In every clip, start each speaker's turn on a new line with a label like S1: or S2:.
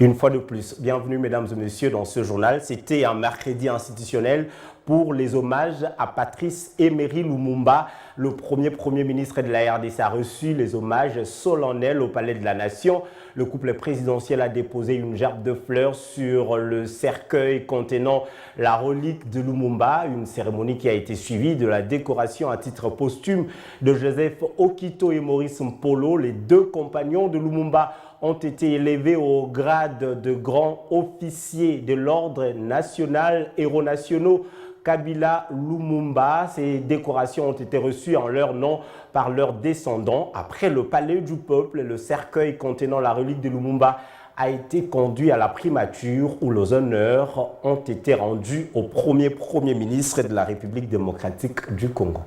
S1: Une fois de plus, bienvenue mesdames et messieurs dans ce journal. C'était un mercredi institutionnel pour les hommages à Patrice Emery Lumumba. Le premier ministre de la RDC a reçu les hommages solennels au Palais de la Nation. Le couple présidentiel a déposé une gerbe de fleurs sur le cercueil contenant la relique de Lumumba, une cérémonie qui a été suivie de la décoration à titre posthume de Joseph Okito et Maurice Mpolo. Les deux compagnons de Lumumba ont été élevés au grade de grand officier de l'ordre national, héros nationaux Kabila Lumumba. Ces décorations ont été reçues en leur nom par leurs descendants. Après le palais du peuple, le cercueil contenant la relique de Lumumba a été conduit à la primature où les honneurs ont été rendus au premier ministre de la République démocratique du Congo.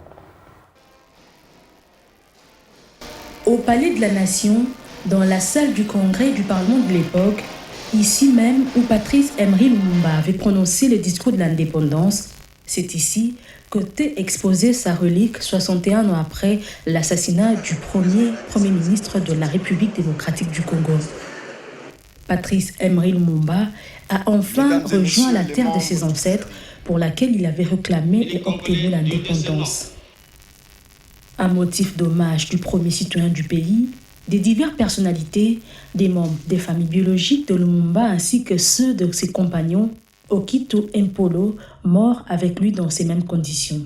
S2: Au Palais de la Nation, dans la salle du congrès du Parlement de l'époque, ici même où Patrice Emery Lumumba avait prononcé le discours de l'indépendance, c'est ici qu'était exposée sa relique 61 ans après l'assassinat du premier ministre de la République démocratique du Congo. Patrice Emery Lumumba a enfin rejoint la terre de ses ancêtres pour laquelle il avait réclamé et obtenu l'indépendance. Un motif d'hommage du premier citoyen du pays, des diverses personnalités, des membres des familles biologiques de Lumumba ainsi que ceux de ses compagnons, Okito et Mpolo, morts avec lui dans ces mêmes conditions.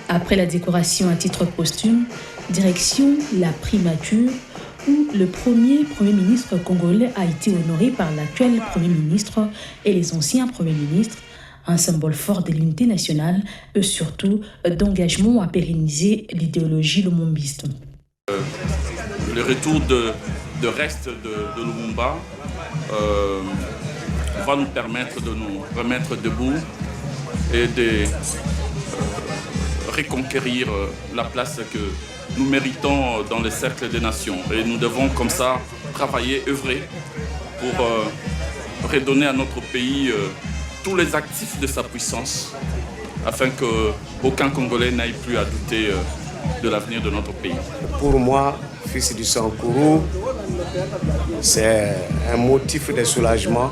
S2: Après la décoration à titre posthume, direction la primature où le premier ministre congolais a été honoré par l'actuel Premier ministre et les anciens Premiers ministres, un symbole fort de l'unité nationale et surtout d'engagement à pérenniser l'idéologie lumumbiste.
S3: Le retour de reste de Lumumba va nous permettre de nous remettre debout et de reconquérir la place que nous méritons dans le cercle des nations. Et nous devons comme ça travailler, œuvrer pour redonner à notre pays tous les actifs de sa puissance afin qu'aucun Congolais n'aille plus à douter de l'avenir de notre pays.
S4: Pour moi, fils du Sankourou, c'est un motif de soulagement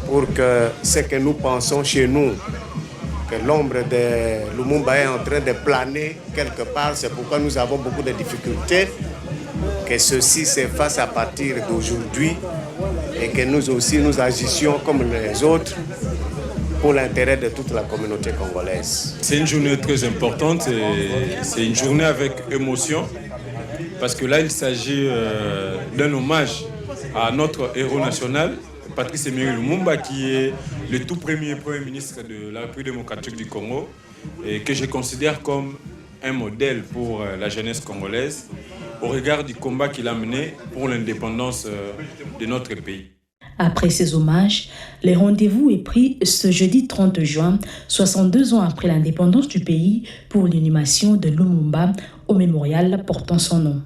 S4: pour que ce que nous pensons chez nous, que l'ombre de Lumumba est en train de planer quelque part, c'est pourquoi nous avons beaucoup de difficultés, que ceci s'efface à partir d'aujourd'hui et que nous aussi nous agissions comme les autres pour l'intérêt de toute la communauté congolaise.
S5: C'est une journée très importante et c'est une journée avec émotion parce que là il s'agit d'un hommage à notre héros national, Patrice Emery Lumumba, qui est le tout premier ministre de la République démocratique du Congo et que je considère comme un modèle pour la jeunesse congolaise au regard du combat qu'il a mené pour l'indépendance de notre pays.
S2: Après ces hommages, le rendez-vous est pris ce jeudi 30 juin, 62 ans après l'indépendance du pays, pour l'inhumation de Lumumba au mémorial portant son nom.